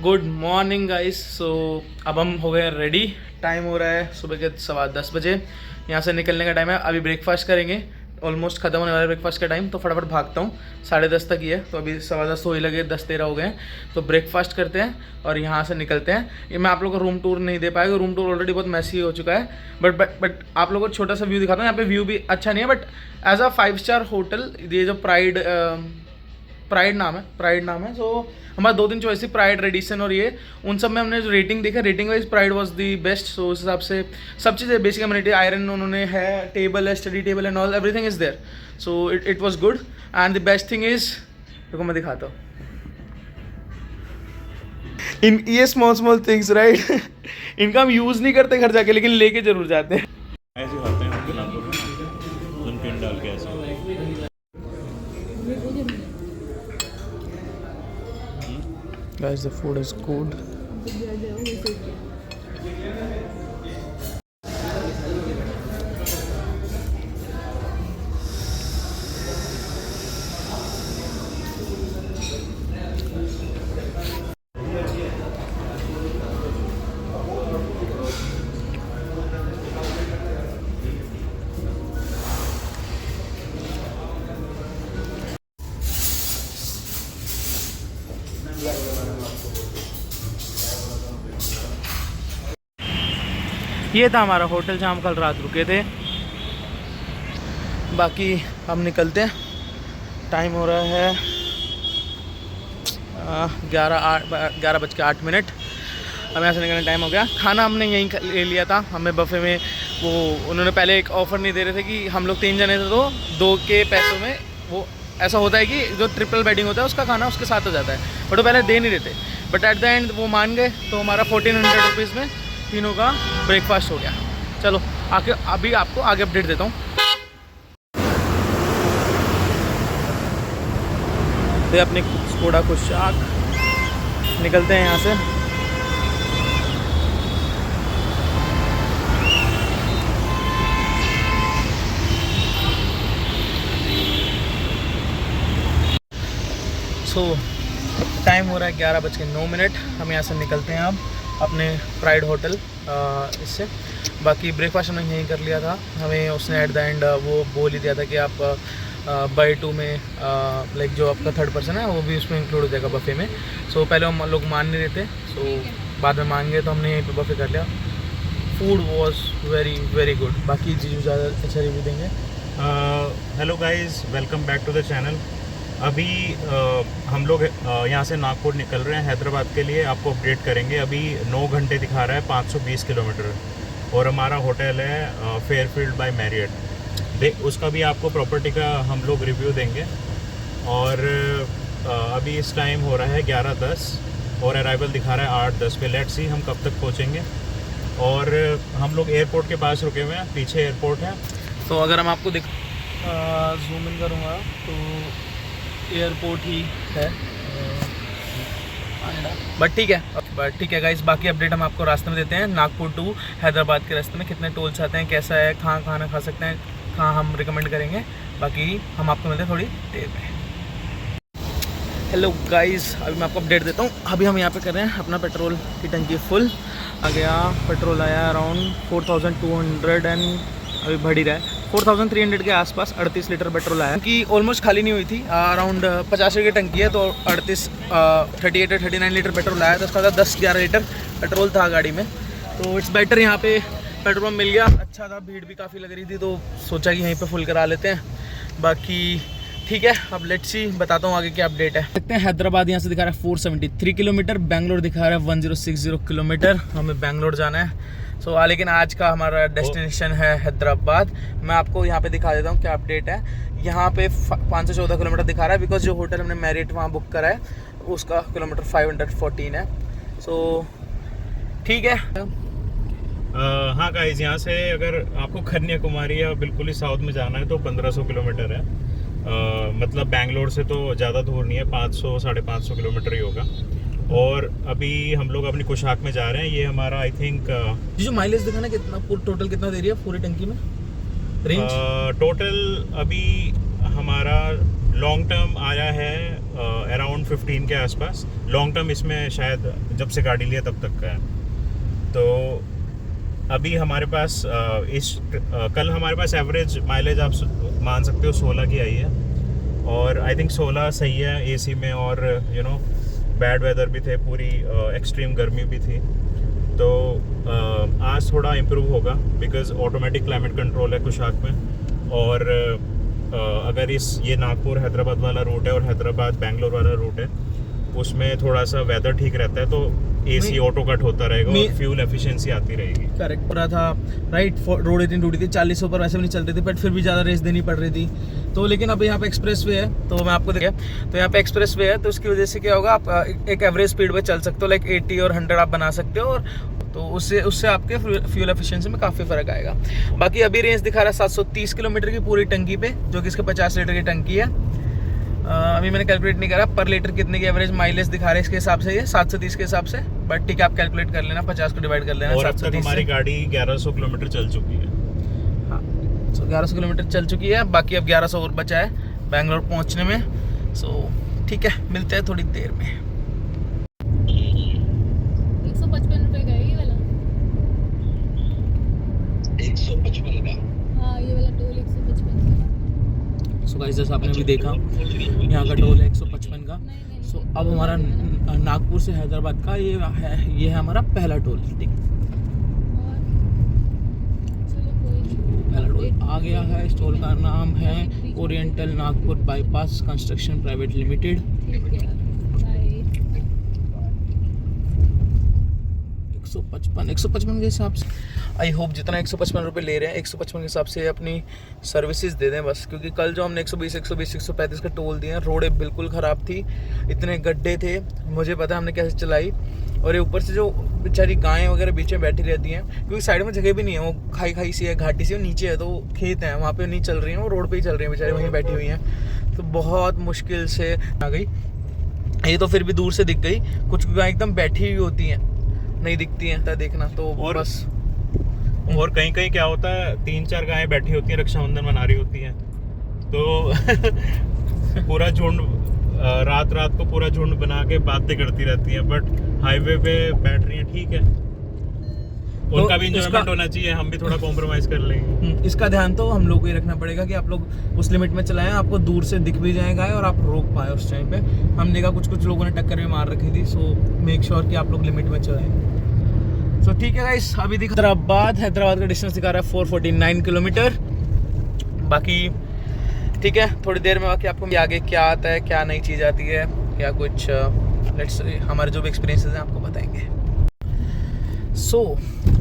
Good morning guys. सो अब हम हो गए रेडी। टाइम हो रहा है सुबह के 10:15 बजे। यहाँ से निकलने का टाइम है। अभी ब्रेकफास्ट करेंगे। ऑलमोस्ट खत्म होने वाला है ब्रेकफास्ट का टाइम, तो फटाफट भागता हूँ। 10:30 तक ही है, तो अभी 10:15 हो ही लगे, 10-13 हो गए हैं। तो ब्रेकफास्ट करते हैं और यहाँ से निकलते हैं। ये मैं आप लोगों को रूम टूर नहीं दे पाएगा, रूम टूर ऑलरेडी बहुत मैसी हो चुका है। बट आप लोगों को छोटा सा व्यू दिखाता हूँ। यहाँ पे व्यू भी अच्छा नहीं है, but as a 5 star hotel, ये जो प्राइड नाम है। सो हमारा 2 दिन चॉइस थी, प्राइड, रेडिसन और ये। उन सब में हमने जो रेटिंग देखा, rating wise pride was the best. So उस हिसाब से सब चीज़ें बेसिक अम्यूनिटी, आयरन उन्होंने है, टेबल है, study table and all, everything is there. So it was good and the best thing is, देखो मैं दिखाता हूँ इन ये स्मॉल थिंग्स राइट इनका हम यूज़ नहीं करते घर जाके, लेकिन लेके जरूर जाते हैं। ऐसे खाते हैं हम नाम में पिन डाल के ऐसे। Guys, the food is good. ये था हमारा होटल जहाँ हम कल रात रुके थे। बाकी हम निकलते हैं। टाइम हो रहा है 11:08। अब यहाँ से निकलने टाइम हो गया। खाना हमने यहीं ले लिया था। हमें बफे में वो उन्होंने पहले एक ऑफ़र नहीं दे रहे थे कि हम लोग 3 जने थे, तो 2 के पैसों में वो ऐसा होता है कि जो ट्रिपल बेडिंग होता है उसका खाना उसके साथ हो जाता है, बट वो पहले दे नहीं देते। बट एट द एंड वो मान गए, तो हमारा 1400 रुपीज़ में तीनों का ब्रेकफास्ट हो गया। चलो आके अभी आपको आगे अपडेट देता हूँ। तो अपने स्कोडा कुशाक निकलते हैं यहाँ से। सो टाइम हो रहा है 11:09। हम यहाँ से निकलते हैं अब अपने प्राइड होटल इससे। बाकी ब्रेकफास्ट हमने यहीं कर लिया था। हमें उसने एट द एंड वो बोल ही दिया था कि आप बाई 2 में लाइक जो आपका 3rd पर्सन है वो भी उसमें इंक्लूड हो जाएगा बफे में। सो पहले हम लोग मान नहीं रहे थे, सो बाद में मान गए, तो हमने यहीं पर बफे कर लिया। Food was very good. बाकी जीजू ज़्यादा अच्छा रिव्यू देंगे। Hello guys, welcome back to the channel. अभी हम लोग यहाँ से नागपुर निकल रहे हैं हैदराबाद के लिए। आपको अपडेट करेंगे। अभी 9 घंटे दिखा रहा है, 520 किलोमीटर, और हमारा होटल है फेयरफील्ड बाय मैरियट। उसका भी आपको प्रॉपर्टी का हम लोग रिव्यू देंगे। और अभी इस टाइम हो रहा है 11:10 और अराइवल दिखा रहा है 8:10 पे। लेट्स सी हम कब तक पहुँचेंगे। और हम लोग एयरपोर्ट के पास रुके हुए हैं, पीछे एयरपोर्ट है। तो अगर हम आपको जूम इन करूँगा तो एयरपोर्ट ही है, बट ठीक है गाइस। बाकी अपडेट हम आपको रास्ते में देते हैं। नागपुर टू हैदराबाद के रास्ते में कितने टोल्स आते हैं, कैसा है, कहाँ खाना खा सकते हैं, कहाँ हम रिकमेंड करेंगे। बाकी हम आपको मिलते हैं थोड़ी देर में। हेलो गाइस, अभी मैं आपको अपडेट देता हूँ। अभी हम यहाँ पे कर रहे हैं अपना पेट्रोल की टंकी फुल। आ गया पेट्रोल, आया अराउंड 4200 एंड अभी बढ़ ही रहा है 4300 के आसपास। 38 लीटर पेट्रोल आया, क्योंकि ऑलमोस्ट खाली नहीं हुई थी। अराउंड 50 की टंकी है, तो 39 लीटर पेट्रोल आया। तो उसका 10-11 लीटर पेट्रोल था गाड़ी में। तो इट्स बेटर, यहाँ पे पेट्रोल पंप मिल गया, अच्छा था। भीड़ भी काफ़ी लग रही थी, तो सोचा कि यहीं पे फुल करा लेते हैं। बाकी ठीक है, अब लेट्स सी, बताता हूँ आगे क्या अपडेट है। देखते हैं। हैदराबाद यहाँ से दिखा रहा है 473 किलोमीटर, बेंगलोर दिखा रहा है 1060 किलोमीटर। हमें बेंगलोर जाना है। सो लेकिन आज का हमारा डेस्टिनेशन है हैदराबाद। मैं आपको यहाँ पे दिखा देता हूँ क्या अपडेट है। यहाँ पे 514 किलोमीटर दिखा रहा है, बिकॉज जो होटल हमने मैरियट वहाँ बुक करा है उसका किलोमीटर 514 है। सो ठीक है। हाँ गाइस, यहाँ से अगर आपको कन्याकुमारी या बिल्कुल ही साउथ में जाना है तो 1500 किलोमीटर है। मतलब बेंगलोर से तो ज़्यादा दूर नहीं है, 500-550 किलोमीटर ही होगा। और अभी हम लोग अपनी कुशाक में जा रहे हैं। ये हमारा आई थिंक जो माइलेज दिखाना कितना, टोटल कितना दे रही है पूरी टंकी में रेंज? टोटल अभी हमारा लॉन्ग टर्म आया है अराउंड 15 के आसपास। लॉन्ग टर्म इसमें शायद जब से गाड़ी लिया तब तक का है। तो अभी हमारे पास कल हमारे पास एवरेज माइलेज आप मान सकते हो 16 की आई है, और आई थिंक 16 सही है एसी में। और बैड वेदर भी थे, पूरी एक्सट्रीम गर्मी भी थी। तो आज थोड़ा इम्प्रूव होगा बिकॉज ऑटोमेटिक क्लाइमेट कंट्रोल है कुशाक में। और अगर ये नागपुर हैदराबाद वाला रूट है और हैदराबाद बेंगलोर वाला रूट है, उसमें थोड़ा सा वेदर ठीक रहता है, तो एसी ऑटो कट होता रहेगा और फ्यूल एफिशिएंसी आती रहेगी। करेक्ट पूरा था राइट। रोड इतनी टूटी थी, 40 पर वैसे भी नहीं चल रही थी, बट फिर भी ज़्यादा रेस देनी पड़ रही थी। तो लेकिन अब यहाँ पे एक्सप्रेस वे है, तो मैं आपको देखा, तो यहाँ पे एक्सप्रेस वे है, तो उसकी वजह से क्या होगा, आप एक एवरेज स्पीड पे चल सकते हो, लाइक 80 और 100 आप बना सकते हो। और तो उससे आपके फ्यूल एफिशिएंसी में काफ़ी फ़र्क आएगा। बाकी अभी रेंज दिखा रहा है 730 किलोमीटर की पूरी टंकी पे, जो कि इसका 50 लीटर की टंकी है। अभी मैंने कैलकुलेट नहीं करा पर लीटर कितने की एवरेज माइलेज दिखा रहे हैं इसके हिसाब से, ये 730 के हिसाब से। बट ठीक है, आप कैलकुलेट कर लेना, 50 को डिवाइड कर लेना। और अब तक हमारी गाड़ी 1100 किलोमीटर चल चुकी है। हाँ, 1100 किलोमीटर चल चुकी है। बाकी अब 1100 और बचा है बेंगलोर पहुंचने में। सो ठीक है, मिलते हैं थोड़ी देर में। 155 रुपए का है ये वाला। 155 का? हाँ, ये वाला टोल 155 का। सो गाइस, जैसा आपने भी देखा, यहाँ का टोल है 155 का। सो अब हमारा नागपुर से हैदराबाद का ये है हमारा पहला टोल। ठीक, पहला टोल आ गया है। इस टोल का नाम है oriental Nagpur bypass construction private limited. 155 के हिसाब से आई होप जितना 155 रुपये ले रहे हैं, 155 के हिसाब से अपनी सर्विसेज दे दें बस। क्योंकि कल जो हमने 120, 135 का टोल दिए, रोडें बिल्कुल ख़राब थी, इतने गड्ढे थे, मुझे पता हमने कैसे चलाई। और ये ऊपर से जो बेचारी गायें वगैरह बीच में बैठी रहती हैं, क्योंकि साइड में जगह भी नहीं है, वो खाई सी है, घाटी सी है, नीचे है, तो खेत हैं, वहाँ पे नहीं चल रही हैं, वो रोड पे ही चल रही हैं बेचारी, वहीं बैठी हुई हैं। तो बहुत मुश्किल से आ गई। ये तो फिर भी दूर से दिख गई, कुछ गाय एकदम बैठी हुई होती हैं, नहीं दिखती हैं, तो देखना। तो और बस और कहीं कहीं क्या होता है, 3-4 गायें बैठी होती हैं, रक्षाबंधन मना रही होती हैं, तो पूरा झुंड रात को पूरा झुंड बना के बातें करती रहती हैं। बट हाईवे पे बैठ रही हैं, ठीक है, उनका भी इंजॉयमेंट होना चाहिए, हम भी थोड़ा कॉम्प्रोमाइज कर लेंगे। इसका ध्यान तो हम लोग को ही रखना पड़ेगा कि आप लोग उस लिमिट में चलाएं, आपको दूर से दिख भी जाएगा और आप रोक पाए उस टाइम पे। हमने देखा कुछ लोगों ने टक्कर भी मार रखी थी। सो मेक श्योर कि आप लोग लिमिट में चलाएं। सो ठीक है गाइस, अभी दिखा हैदराबाद का डिस्टेंस दिखा रहा है 449 किलोमीटर। बाकी ठीक है, थोड़ी देर में बाकी आपको आगे क्या आता है, क्या नई चीज़ आती है, क्या कुछ लेट्स हमारे जो भी एक्सपीरियंसेस हैं आपको बताएंगे। सो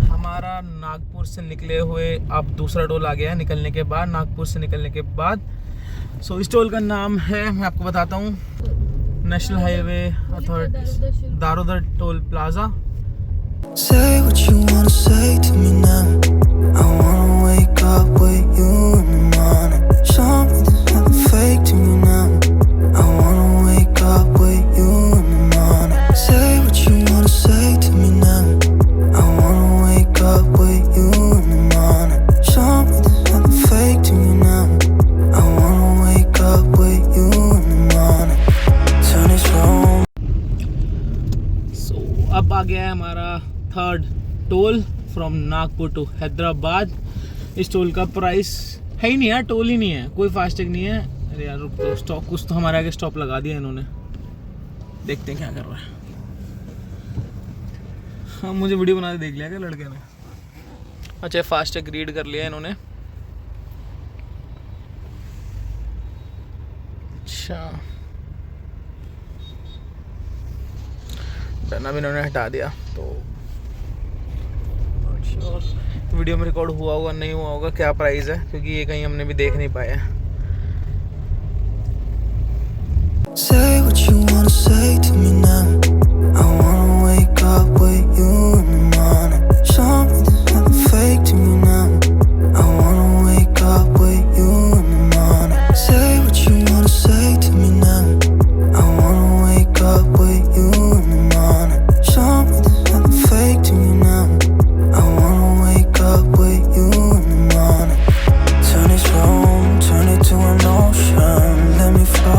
हमारा नागपुर से निकले हुए अब दूसरा टोल आ गया है, निकलने के बाद, नागपुर से निकलने के बाद। सो इस टोल का नाम है, मैं आपको बताता हूँ, national highway authority Darodar toll plaza. Say what you wanna say to me now. I wanna wake up with you in the morning. Show me there's nothing fake to me now. I wanna wake up with you in the morning. Say what you wanna say to me now. I wanna wake up with you in the morning. Show me there's nothing fake to me now. I wanna wake up with you in the morning. Turn this room. So अब आ गया है हमारा third toll from Nagpur to Hyderabad. इस toll का price है ही नहीं यार, टोल ही नहीं है, कोई फास्टैग नहीं है। अरे यार रुक तो, स्टॉप कुछ तो हमारे आगे स्टॉप लगा दिया इन्होंने, देखते हैं क्या कर रहा है। हाँ, मुझे वीडियो बना के देख लिया क्या लड़के ने? अच्छा, फास्टैग रीड कर लिया इन्होंने। अच्छा, डरना भी इन्होंने हटा दिया। तो वीडियो में रिकॉर्ड हुआ होगा नहीं हुआ होगा, क्या प्राइस है, क्योंकि ये कहीं हमने भी देख नहीं पाया। Say what you wanna say to me now. I wanna wake up with you in the morning. Show me there's nothing fake to me now. I wanna wake up with you in the morning. Say what you wanna say to me now. I wanna wake up with you in the morning. Show me there's nothing fake to me now. I wanna wake up with you in the morning. Turn this room, turn it to an ocean. Let me float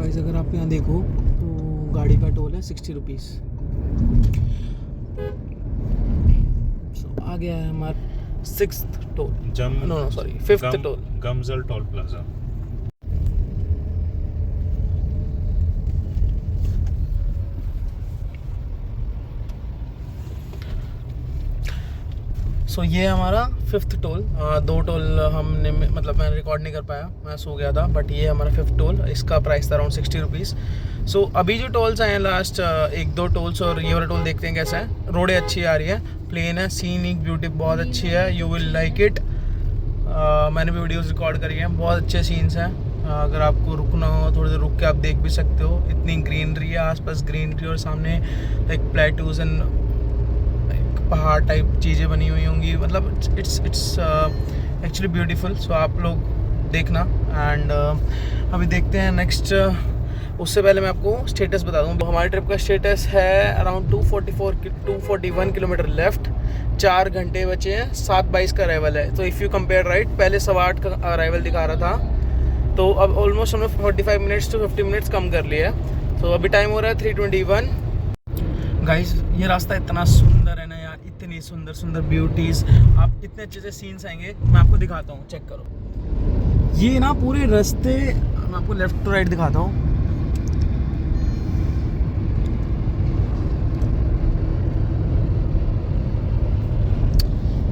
guys अगर आप यहाँ देखो तो गाड़ी का toll है 60 rupees. आ गया है हमारा 6th toll, 5th toll, Gamjal toll plaza. So ये हमारा 5th टोल। 2 टोल हमने मतलब मैं रिकॉर्ड नहीं कर पाया, मैं सो गया था, बट ये हमारा 5th टोल। इसका प्राइस था अराउंड 60 रुपीज़। सो अभी जो टोल्स आए हैं लास्ट 1-2 टोल्स, और ये वाला टोल देखते हैं कैसा है। रोडें अच्छी आ रही है, प्लेन है, सीनिक ब्यूटी बहुत अच्छी है, यू विल लाइक इट। मैंने भी वीडियोस रिकॉर्ड करी हैं, बहुत अच्छे सीन्स हैं। अगर आपको रुकना हो थोड़ी देर रुक के आप देख भी सकते हो, इतनी ग्रीनरी है, आसपास ग्रीनरी, और सामने लाइक प्लेटूज एंड पहाड़ टाइप चीज़ें बनी हुई होंगी, मतलब इट्स एक्चुअली ब्यूटीफुल। सो आप लोग देखना। एंड अभी देखते हैं नेक्स्ट। उससे पहले मैं आपको स्टेटस बता दूँ। हमारी ट्रिप का स्टेटस है अराउंड 241 किलोमीटर लेफ्ट, 4 घंटे बचे हैं, 7:22 का अराइवल है। तो इफ़ यू कंपेयर राइट, पहले 8:15 का अराइवल दिखा रहा था, तो अब ऑलमोस्ट हमने 45 मिनट्स to 50 मिनट्स कम कर लिया है। तो अभी टाइम हो रहा है 3:21। गाइस ये रास्ता इतना सुंदर है ना यार, इतनी सुंदर ब्यूटीज़, आप इतने अच्छे से सीन्स आएंगे। मैं आपको दिखाता हूँ, चेक करो। ये ना पूरे रास्ते मैं आपको लेफ्ट टू राइट दिखाता हूँ।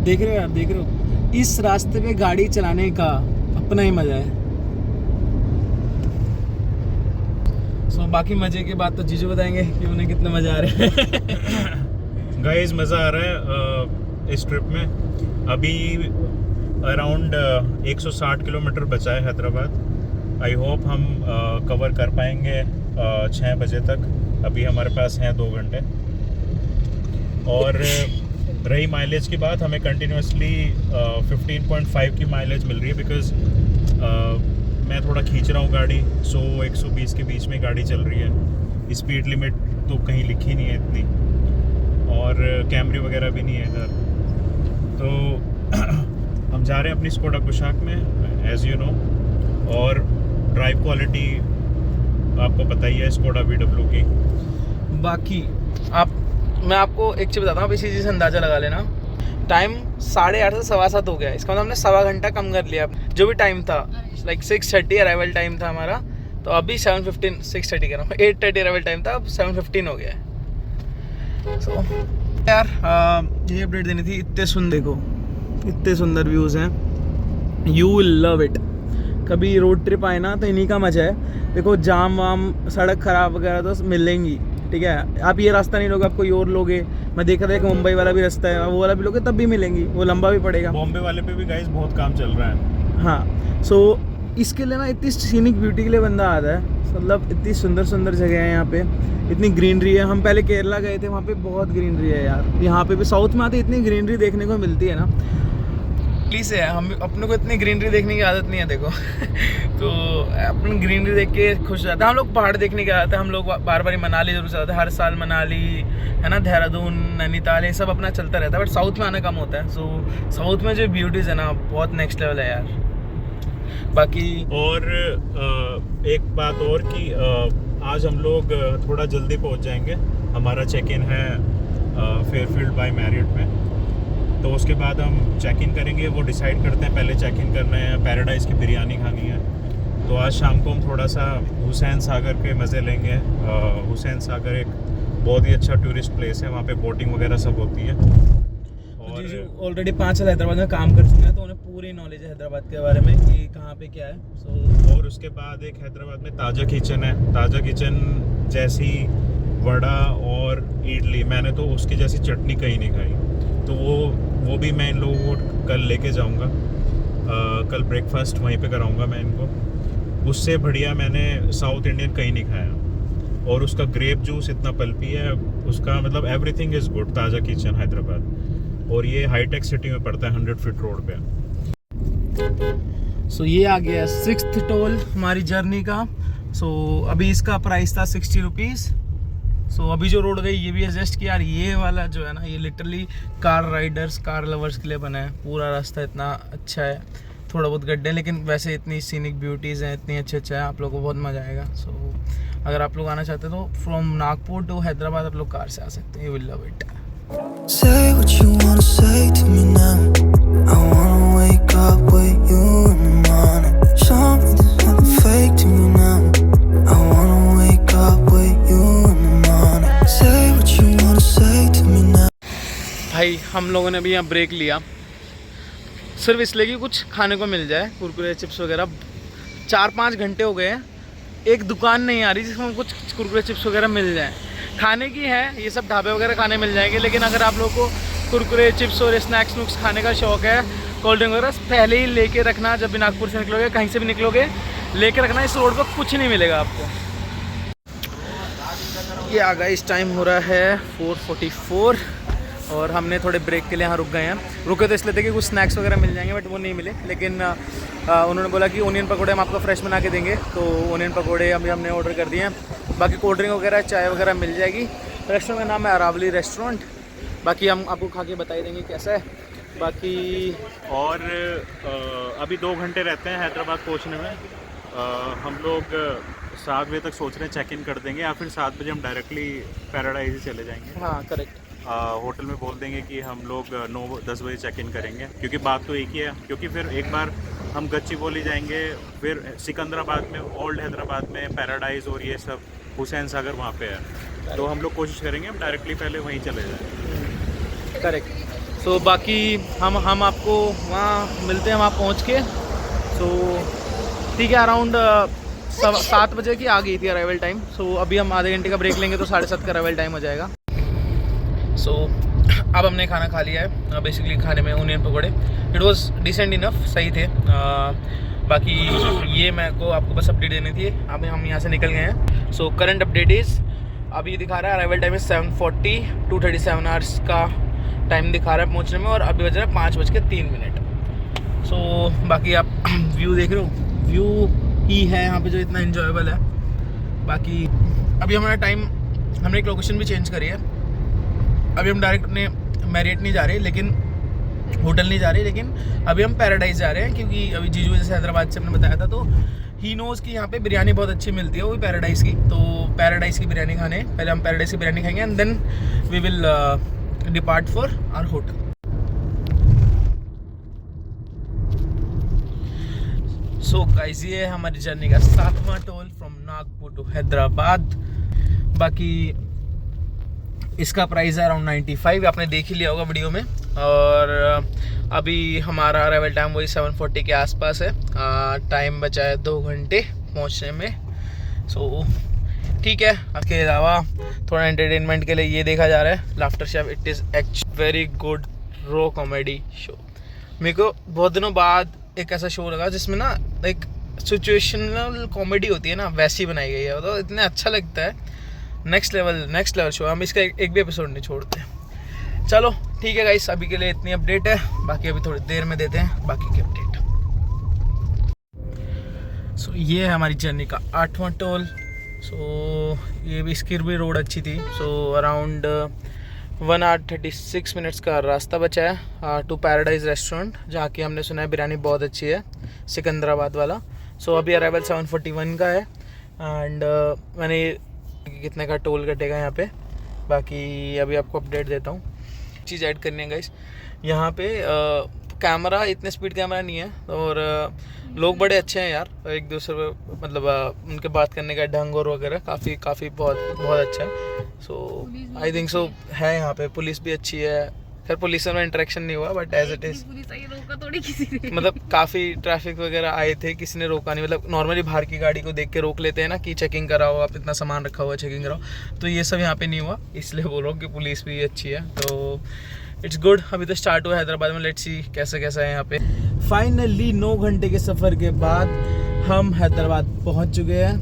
देख रहे हो यार, देख रहे हो, इस रास्ते पे गाड़ी चलाने का अपना ही मजा है। सो बाकी मजे की बात तो जीजू बताएंगे कि उन्हें कितने मजे आ रहे हैं। गाइस मज़ा आ रहा है इस ट्रिप में। अभी अराउंड 160 किलोमीटर बचा है हैदराबाद। आई होप हम कवर कर पाएंगे 6 बजे तक। अभी हमारे पास हैं 2 घंटे। और रही माइलेज की बात, हमें कंटिन्यूसली 15.5 की माइलेज मिल रही है, बिकॉज़ मैं थोड़ा खींच रहा हूँ गाड़ी। 100-120 के बीच में गाड़ी चल रही है। स्पीड लिमिट तो कहीं लिखी नहीं है इतनी, और कैमरे वगैरह भी नहीं है इधर। तो हम जा रहे हैं अपनी स्कोडा कुशाक में, एज़ यू नो। और ड्राइव क्वालिटी आपको पता ही है स्कोडा VW की। बाकी मैं आपको एक चीज़ बताता हूँ, आप इसी चीज़ से अंदाज़ा लगा लेना। टाइम 8:30 से 7:15 हो गया है। इसका मतलब हमने 1.25 घंटा कम कर लिया। जो भी टाइम था लाइक 6:30 अराइवल टाइम था हमारा, तो अभी 7:15 6:30 कह रहा हूँ, 8:30 अराइवल टाइम था, अब 7:15 हो गया है। सो यार ये अपडेट देनी थी। इतने सुंदर व्यूज़ हैं, यू विल लव इट। कभी रोड ट्रिप आए ना तो इन्हीं का मजा है। देखो जाम वाम, सड़क ख़राब वगैरह तो मिलेंगी, ठीक है। आप ये रास्ता नहीं लोगे, आप कोई और लोगे। मैं देख रहा था कि मुंबई वाला भी रास्ता है, वो वाला भी लोगे तब भी मिलेंगी, वो लंबा भी पड़ेगा। बॉम्बे वाले पे भी गाइस बहुत काम चल रहा है। हाँ, सो इसके लिए ना इतनी सीनिक ब्यूटी के लिए बंदा आता है। मतलब इतनी सुंदर जगह है यहाँ पे, इतनी ग्रीनरी है। हम पहले केरला गए थे, वहाँ पे बहुत ग्रीनरी है यार। यहाँ पे भी साउथ में आते इतनी ग्रीनरी देखने को मिलती है ना। प्लीज़ है, हम अपने को इतनी ग्रीनरी देखने की आदत नहीं है, देखो। तो अपन ग्रीनरी देख के खुश हो जाते हैं। हम लोग पहाड़ देखने के आते हैं, हम लोग बार बार मनाली जरूर जाते हैं, हर साल मनाली है ना, देहरादून, नैनीताल, ये सब अपना चलता रहता है। बट साउथ में आना कम होता है। सो साउथ में जो ब्यूटीज़ है ना, बहुत नेक्स्ट लेवल है यार। बाकी और एक बात और कि आज हम लोग थोड़ा जल्दी पहुंच जाएंगे। हमारा चेक इन है फेयरफील्ड बाय मैरियट में, तो उसके बाद हम चेक इन करेंगे। वो डिसाइड करते हैं पहले चेक इन करना है, पैराडाइज़ की बिरयानी खानी है। तो आज शाम को हम थोड़ा सा हुसैन सागर के मज़े लेंगे। हुसैन सागर एक बहुत ही अच्छा टूरिस्ट प्लेस है, वहाँ पे बोटिंग वगैरह सब होती है। और जीजू ऑलरेडी 5 साल हैदराबाद में काम कर चुके हैं, तो उन्हें पूरी नॉलेज है हैदराबाद के बारे में कि कहाँ पे क्या है। और उसके बाद एक हैदराबाद में ताज़ा किचन है। ताज़ा किचन जैसी वड़ा और इडली, मैंने तो उसकी जैसी चटनी कहीं नहीं खाई। तो वो भी मैं इन लोगों को कल लेके जाऊंगा। कल ब्रेकफास्ट वहीं पे कराऊंगा मैं इनको। उससे बढ़िया मैंने साउथ इंडियन कहीं नहीं खाया। और उसका ग्रेप जूस इतना पल्पी है, उसका मतलब एवरीथिंग इज़ गुड। ताज़ा किचन हैदराबाद, और ये हाईटेक सिटी में पड़ता है, 100 फीट रोड पे। सो ये आ गया 6th टोल हमारी जर्नी का। सो अभी इसका प्राइस था 60 रुपीज़। सो अभी जो रोड गई ये भी एडजस्ट किया। यार ये वाला जो है ना, ये literally car Riders, car lovers के लिए बना है। पूरा रास्ता इतना अच्छा है। थोड़ा बहुत गड्ढे, लेकिन वैसे इतनी सीनिक ब्यूटीज़ हैं, इतनी अच्छा है, आप लोगों को बहुत मज़ा आएगा। सो अगर आप लोग आना चाहते हैं तो फ्रॉम नागपुर टू हैदराबाद आप लोग कार से आ सकते हैं, you will love it. Say what you wanna say to me now. I wanna wake up with you in the morning. Show me there's nothing fake to me now. I wanna wake up with you in the morning. Say what you wanna say to me now. भाई हम लोगों ने भी यहाँ break लिया सिर्फ इसलिए कि कुछ खाने को मिल जाए, कुरकुरे चिप्स वगैरह। 4-5 घंटे हो गए हैं, एक दुकान नहीं आ रही जिसमें कुछ कुरकुरे चिप्स वगैरह मिल जाए। खाने की है, ये सब ढाबे वगैरह खाने मिल जाएंगे, लेकिन अगर आप लोगों को कुरकुरे चिप्स और स्नैक्स नुक्स खाने का शौक़ है, कोल्ड ड्रिंक वगैरह, पहले ही लेके रखना। जब भी नागपुर से निकलोगे, कहीं से भी निकलोगे, लेके रखना। इस रोड पर कुछ नहीं मिलेगा आपको। ये आ गया, इस टाइम हो रहा है 4:44 और हमने थोड़े ब्रेक के लिए यहाँ रुक गए हैं। रुके तो इसलिए थे कि कुछ स्नैक्स वगैरह मिल जाएंगे, बट वो नहीं मिले। लेकिन उन्होंने बोला कि ओनियन पकौड़े हम आपको फ्रेश बना के देंगे, तो ओनियन पकौड़े अभी हमने ऑर्डर कर दिए हैं। बाकी कोल्ड ड्रिंक वगैरह, चाय वगैरह मिल जाएगी। रेस्टोरेंट का नाम है अरावली रेस्टोरेंट। बाकी हम आपको खा के बता ही देंगे कैसा है। बाकी और अभी 2 घंटे रहते हैं हैदराबाद पहुंचने में। हम लोग 7 बजे तक सोच रहे हैं चेक इन कर देंगे, या फिर 7 बजे हम डायरेक्टली पैराडाइज ही चले जाएंगे। हाँ करेक्ट। होटल में बोल देंगे कि हम लोग 9-10 बजे चेक इन करेंगे, क्योंकि बात तो एक ही है। क्योंकि फिर एक बार हम गच्चीबोली जाएंगे, फिर सिकंदराबाद में, ओल्ड हैदराबाद में पैराडाइज और ये सब हुसैन सागर वहाँ पे है, तो हम लोग कोशिश करेंगे हम डायरेक्टली पहले वहीं चले जाएँ। करेक्ट। सो बाकी हम आपको वहाँ मिलते हैं, वहाँ पहुँच के। सो ठीक है, अराउंड 7 बजे की आ गई थी अराइवल टाइम। सो अभी हम आधे घंटे का ब्रेक लेंगे तो 7:30 का अराइवल टाइम हो जाएगा। सो अब हमने खाना खा लिया है। बेसिकली खाने में ओनियन पकौड़े, इट वाज डिसेंट इनफ, सही थे। बाकी ये मेरे को आपको बस अपडेट देनी थी। अभी हम यहाँ से निकल गए हैं। सो करंट अपडेट इज़, अभी दिखा रहा है अराइवल टाइम इज़ 7:40, 237 आवर्स का टाइम दिखा रहा है पहुँचने में, और अभी बज रहा है 5:03। सो बाकी आप व्यू देख रहे हो, व्यू ही है यहाँ पे जो इतना इन्जॉयबल है। बाकी अभी हमारा टाइम, हमने एक लोकेशन भी चेंज करी है। अभी हम डायरेक्ट अपने मैरियट नहीं जा रहे, लेकिन होटल नहीं जा रहे, लेकिन अभी हम पैराडाइज जा रहे हैं, क्योंकि अभी जीजू जैसे हैदराबाद से हमने बताया था, तो ही नोज़ की यहाँ पे बिरयानी बहुत अच्छी मिलती है, वो भी पैराडाइज की। तो पैराडाइज की बिरयानी खाने, पहले हम पैराडाइज की बिरयानी खाएंगे and then we will depart for our hotel. So guys, ये है हमारी जर्नी का 7वां toll from Nagpur to Hyderabad. बाकी इसका प्राइस है अराउंड 95, आपने देख ही लिया होगा वीडियो में। और अभी हमारा अराइवल टाइम वही 7:40 के आसपास है। टाइम बचा है 2 घंटे पहुंचने में। सो ठीक है। इसके अलावा थोड़ा एंटरटेनमेंट के लिए ये देखा जा रहा है laughter chef. It is actually very good raw comedy show. मेरे को बहुत दिनों बाद एक ऐसा शो लगा जिसमें ना एक सिचुएशनल कॉमेडी होती है ना, वैसी बनाई गई है, तो इतना अच्छा लगता है। Next level show. हम इसका एक भी एपिसोड नहीं छोड़ते। चलो ठीक है गाइस, अभी के लिए इतनी अपडेट है। बाकी अभी थोड़ी देर में देते हैं बाकी की अपडेट। सो ये है हमारी जर्नी का 8वां टोल। सो ये भी, इसकी भी रोड अच्छी थी। सो अराउंड 1 hour 36 minutes का रास्ता बचा है टू पैराडाइज रेस्टोरेंट, जहाँ की हमने सुना है बिरयानी बहुत अच्छी है, सिकंदराबाद वाला। सो अभी अराइवल 7:41 का है एंड मैंने कितने का टोल कटेगा यहाँ पे, बाकी अभी आपको अपडेट देता हूँ। चीज़ ऐड करनी है गाइस, यहाँ पे कैमरा, इतने स्पीड कैमरा नहीं है, और लोग बड़े अच्छे हैं यार, एक दूसरे मतलब उनके बात करने का ढंग और वगैरह काफ़ी बहुत अच्छा है। सो आई थिंक सो है यहाँ पे। पुलिस भी अच्छी है। खैर पुलिस से इंटरेक्शन नहीं हुआ, बट एज इट इज़ मतलब काफ़ी ट्रैफिक वगैरह आए थे, किसी ने रोका नहीं। मतलब नॉर्मली बाहर की गाड़ी को देख के रोक लेते हैं ना कि चेकिंग कराओ, आप इतना सामान रखा हुआ है, चेकिंग कराओ। तो ये सब यहाँ पे नहीं हुआ, इसलिए बोल रहा हूँ कि पुलिस भी अच्छी है। तो इट्स गुड। अभी तो स्टार्ट हुआ हैदराबाद में, लेट्स सी कैसा है यहाँ पे। फाइनली 9 घंटे के सफ़र के बाद हम हैदराबाद पहुँच चुके हैं।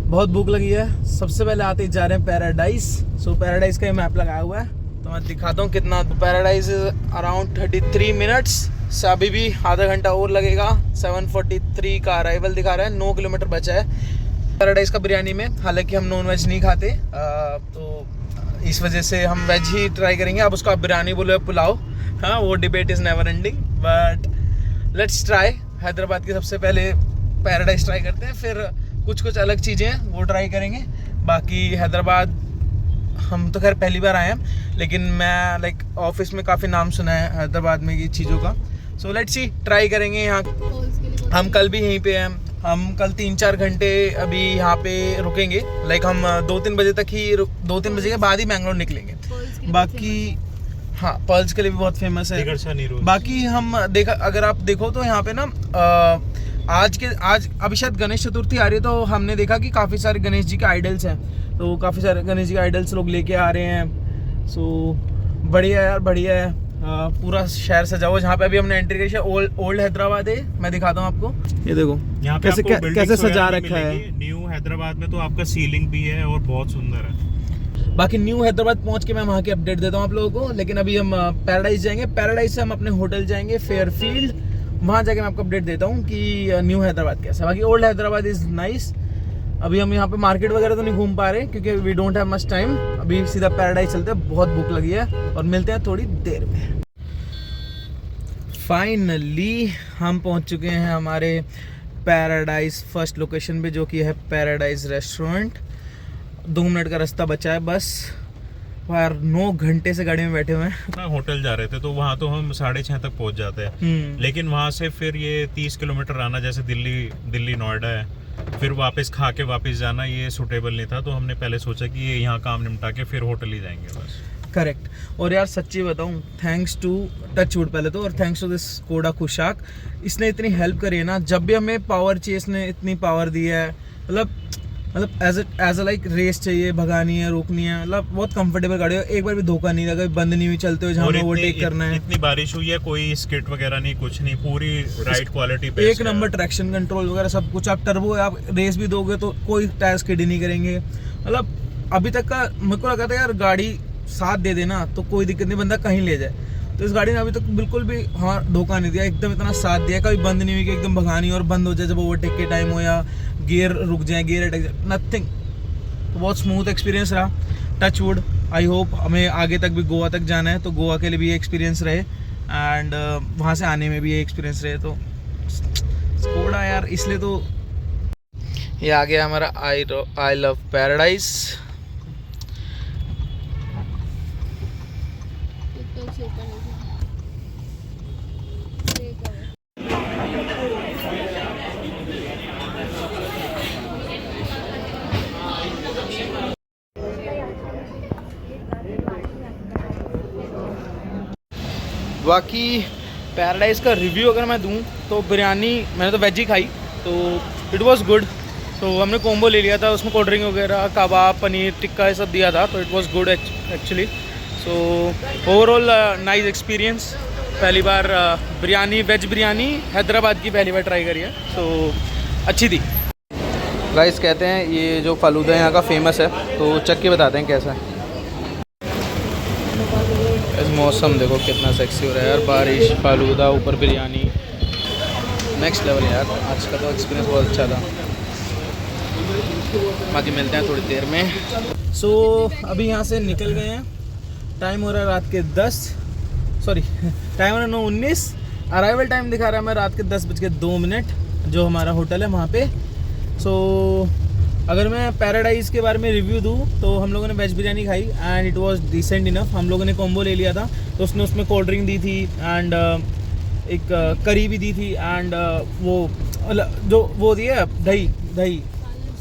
बहुत भूख लगी है। सबसे पहले आते ही जा रहे हैं पैराडाइज। सो पैराडाइज का मैप लगाया हुआ है, तो मैं दिखाता हूँ कितना। पैराडाइज अराउंड 33 मिनट्स से, अभी भी आधा घंटा और लगेगा। 7:43 का अराइवल दिखा रहा है, 9 किलोमीटर बचा है पैराडाइज का बिरयानी में। हालांकि हम नॉन वेज नहीं खाते, तो इस वजह से हम वेज ही ट्राई करेंगे। अब उसको आप बिरयानी बोलो या पुलाव, हाँ वो debate is never ending, but let's try. Hyderabad की सबसे पहले पैराडाइज ट्राई करते हैं, फिर कुछ अलग चीज़ें हैं वो ट्राई करेंगे। बाकी हैदराबाद हम तो खैर पहली बार आए हैं, लेकिन मैं लाइक ऑफिस में काफ़ी नाम सुना है हैदराबाद में की चीज़ों का। सो लेट्स सी, ट्राई करेंगे यहाँ। फॉल्स के लिए हम कल भी यहीं पे हैं, हम कल 3-4 घंटे अभी यहाँ पे रुकेंगे। लाइक हम 2-3 बजे तक ही 2-3 बजे के बाद ही मैंगलोर निकलेंगे। फॉल्स के लिए बाकी हाँ, पर्ल्स के लिए भी बहुत फेमस है। दिगरसा नीरू। बाकी हम देखा, अगर आप देखो तो यहाँ पे ना आज अभी शायद गणेश चतुर्थी आ रही है, तो हमने देखा कि काफ़ी सारे गणेश जी के आइडल्स हैं, तो काफ़ी सारे गणेश जी के आइडल्स लोग लेके आ रहे हैं। सो बढ़िया यार, बढ़िया है। पूरा शहर सजा हुआ। जहाँ पे अभी हमने एंट्री की, ओल्ड हैदराबाद है, मैं दिखाता हूँ आपको। ये देखो यहाँ पे कैसे आपको buildings कैसे सजा वगैरह भी रखा है। मिलेगी। न्यू हैदराबाद में तो आपका सीलिंग भी है और बहुत सुंदर है। बाकी न्यू हैदराबाद पहुंच के मैं वहाँ की अपडेट देता हूँ आप लोगों को। लेकिन अभी हम पैराडाइज जाएंगे, पैराडाइज से हम अपने होटल जाएंगे फेयरफील्ड, वहाँ जाके मैं आपको अपडेट देता हूँ कि न्यू हैदराबाद कैसा है। बाकी ओल्ड हैदराबाद इज़ नाइस। अभी हम यहाँ पे मार्केट वगैरह तो नहीं घूम पा रहे क्योंकि we don't have much time. अभी सीधा पैराडाइज चलते हैं, बहुत भूख लगी है, और मिलते हैं थोड़ी देर में। फाइनली हम पहुँच चुके हैं हमारे पैराडाइज फर्स्ट लोकेशन पे, जो कि है पैराडाइज रेस्टोरेंट। 2 मिनट का रास्ता बचा है बस। यार 9 घंटे से गाड़ी में बैठे हुए हैं। ना होटल जा रहे थे तो वहाँ तो हम 6:30 तक पहुँच जाते हैं, लेकिन वहाँ से फिर ये 30 किलोमीटर आना, जैसे दिल्ली नोएडा है, फिर वापस खा के वापस जाना, ये सूटेबल नहीं था। तो हमने पहले सोचा कि ये यहाँ काम निपटा के फिर होटल ही जाएंगे बस। करेक्ट। और यार सच्ची बताऊँ, थैंक्स टू टचवुड पहले तो, और थैंक्स टू दिस कोडा कुशाक। इसने इतनी हेल्प करी है ना, जब भी हमें पावर चाहिए इसने इतनी पावर दी है। मतलब एज अ लाइक रेस चाहिए, भगानी है, रोकनी है, मतलब बहुत कंफर्टेबल गाड़ी है। एक बार भी धोखा नहीं लगा, बंद नहीं हुई चलते हुए जहाँ हमें ओवरटेक करना है। इतनी बारिश हुई है, कोई स्किट वगैरह नहीं, कुछ नहीं, पूरी राइड क्वालिटी पे एक नंबर ट्रैक्शन कंट्रोल वगैरह सब कुछ। आप टर्बो आप रेस भी दोगे तो कोई टायर स्किड ही नहीं करेंगे। मतलब अभी तक का मेरे को लगा था यार गाड़ी साथ दे देना तो कोई दिक्कत नहीं, बंदा कहीं ले जाए। तो इस गाड़ी ने अभी तक बिल्कुल भी हमारा धोखा नहीं दिया, एकदम इतना साथ दिया, कभी बंद नहीं हुई कि एकदम भगानी और बंद हो जाए जब ओवरटेक के टाइम हो, या गियर रुक जाए, गियर अटक जाए, नथिंग। तो बहुत स्मूथ एक्सपीरियंस रहा, टच वुड। आई होप हमें आगे तक भी गोवा तक जाना है तो गोवा के लिए भी ये एक्सपीरियंस रहे, एंड वहाँ से आने में भी ये एक्सपीरियंस रहे। तो स्कोडा यार, इसलिए तो ये आ गया हमारा आई लव पैराडाइज। ऊपर से ऊपर नहीं बाकी पैराडाइज का रिव्यू अगर मैं दूं तो बिरयानी, मैंने तो वेज ही खाई, तो इट वाज गुड। तो हमने कॉम्बो ले लिया था, उसमें कोल्ड ड्रिंक वगैरह, कबाब, पनीर टिक्का, ये सब दिया था, तो it was good actually. So overall nice experience. पहली बार बिरयानी, वेज बिरयानी हैदराबाद की पहली बार ट्राई करी है, तो अच्छी थी। गाइस कहते हैं ये जो फालूदा यहाँ का फेमस है, तो चख के बताते हैं कैसा है। इस मौसम देखो कितना सेक्सी हो रहा है यार, बारिश, फालूदा, ऊपर बिरयानी, नेक्स्ट लेवल यार। आज का तो एक्सपीरियंस बहुत अच्छा था। बाकी मिलते हैं थोड़ी देर में। सो अभी यहाँ से निकल गए हैं, टाइम हो रहा है रात के 10, सॉरी टाइम हो रहा है 9:19। अराइवल टाइम दिखा रहा है मैं रात के 10:02 जो हमारा होटल है वहाँ पे। सो अगर मैं पैराडाइज के बारे में रिव्यू दूँ तो हम लोगों ने वेज बिरयानी खाई and it was decent enough. हम लोगों ने कॉम्बो ले लिया था, तो उसने उसमें कोल्ड ड्रिंक दी थी एंड एक करी भी दी थी, एंड वो जो वो दी है दही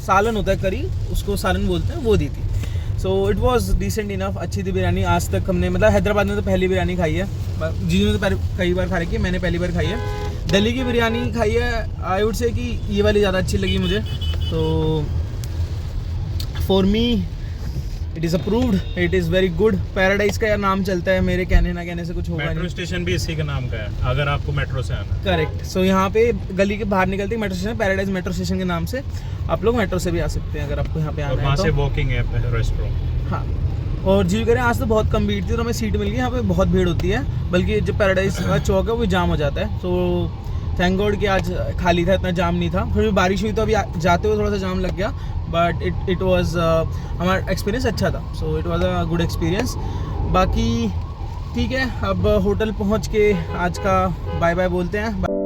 सालन होता है, करी उसको सालन बोलते हैं, वो दी थी। So it was decent enough, अच्छी थी बिरयानी। आज तक हमने मतलब हैदराबाद में तो पहली बिरयानी खाई है, जीजू ने तो कई बार खा रखी है, मैंने पहली बार खाई है। दिल्ली की बिरयानी खाई है, आई वुड से कि ये वाली ज़्यादा अच्छी लगी मुझे। तो for me it is approved, it is very good. Paradise का यार नाम चलता है, मेरे कहने ना कहने से कुछ होगा नहीं। मेट्रो स्टेशन भी इसी का नाम का है, अगर आपको मेट्रो से आना। करेक्ट। सो यहाँ पे गली के बाहर निकलती metro station, paradise metro station के नाम से। आप लोग मेट्रो से भी आ सकते हैं अगर आपको यहाँ पे आना है। वहाँ से तो वॉकिंग है रेस्टोरेंट। हाँ, और जी करें आज तो बहुत कम भीड़ थी, तो हमें सीट मिल गई। यहाँ पे बहुत भीड़ होती है, बल्कि जो पैराडाइज का चौक है वो जाम हो जाता है। तो थैंक गॉड कि आज खाली था, इतना जाम नहीं था। फिर भी बारिश हुई तो अभी जाते हुए थोड़ा सा जाम लग गया, बट इट वाज हमारा एक्सपीरियंस अच्छा था। सो it was a good experience. बाकी ठीक है, अब होटल पहुंच के आज का बाय बाय बोलते हैं।